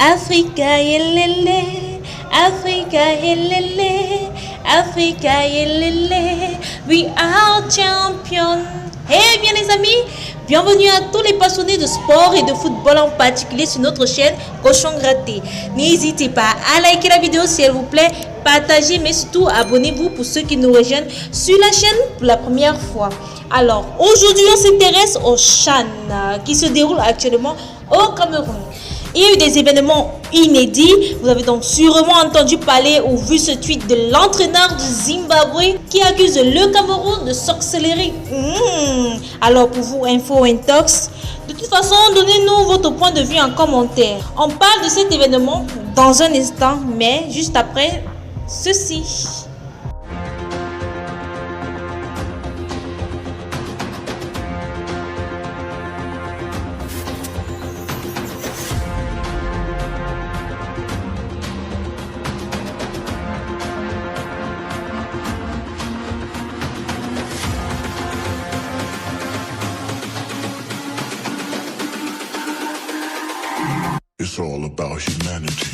Africa yelele, Africa yelele, Africa yelele, we are champions. Eh bien les amis, bienvenue à tous les passionnés de sport et de football en particulier sur notre chaîne Cochon Gratté. N'hésitez pas à liker la vidéo s'il vous plaît, partagez mais surtout abonnez-vous pour ceux qui nous rejoignent sur la chaîne pour la première fois. Alors aujourd'hui on s'intéresse au CHAN qui se déroule actuellement au Cameroun. Il y a eu des événements inédits. Vous avez donc sûrement entendu parler ou vu ce tweet de l'entraîneur du Zimbabwe qui accuse le Cameroun de sorcellerie. Alors pour vous, info intox. De toute façon, donnez-nous votre point de vue en commentaire. On parle de cet événement dans un instant, mais juste après ceci. It's all about humanity.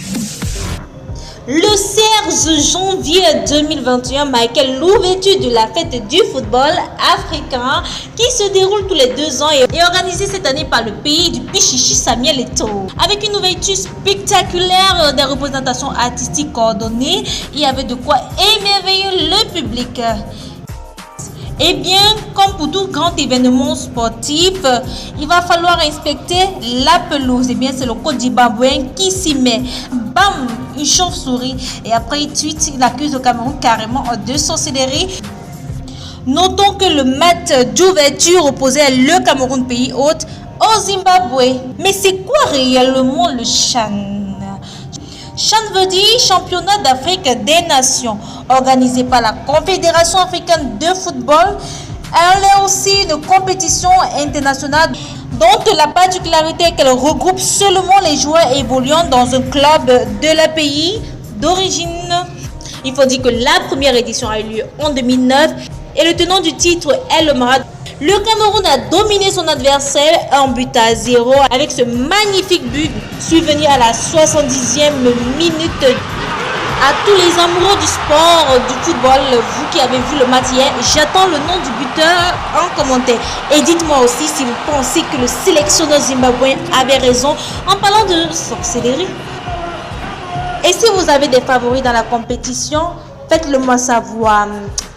Le 16 janvier 2021 marquait l'ouverture de la fête du football africain qui se déroule tous les 2 ans et organisée cette année par le pays du Pichichi Samuel Eto'o. Avec une ouverture spectaculaire, des représentations artistiques coordonnées, il y avait de quoi émerveiller le public. Eh bien, comme pour tout grand événement sportif, il va falloir inspecter la pelouse. Eh bien, c'est le coach zimbabwéen qui s'y met. Bam, une chauve-souris. Et après, il accuse le Cameroun carrément de sorcellerie. Notons que le match d'ouverture opposait le Cameroun, pays hôte, au Zimbabwe. Mais c'est quoi réellement le CHAN? CHAN veut dire Championnat d'Afrique des Nations, organisé par la Confédération africaine de football. Elle est aussi une compétition internationale dont la particularité est qu'elle regroupe seulement les joueurs évoluant dans un club de leur pays d'origine. Il faut dire que la première édition a eu lieu en 2009 et le tenant du titre est le Maroc. Le Cameroun a dominé son adversaire 1-0 avec ce magnifique but survenu à la 70e minute. À tous les amoureux du sport, du football, vous qui avez vu le match hier, j'attends le nom du buteur en commentaire. Et dites-moi aussi si vous pensez que le sélectionneur zimbabwéen avait raison en parlant de sorcellerie. Et si vous avez des favoris dans la compétition, faites-le moi savoir.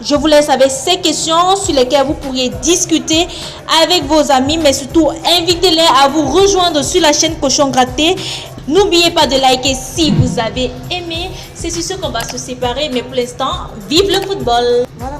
Je vous laisse avec ces questions sur lesquelles vous pourriez discuter avec vos amis, mais surtout invitez-les à vous rejoindre sur la chaîne Cochon Gratté. N'oubliez pas de liker si vous avez aimé. C'est sur ce qu'on va se séparer, mais pour l'instant, vive le football. Voilà.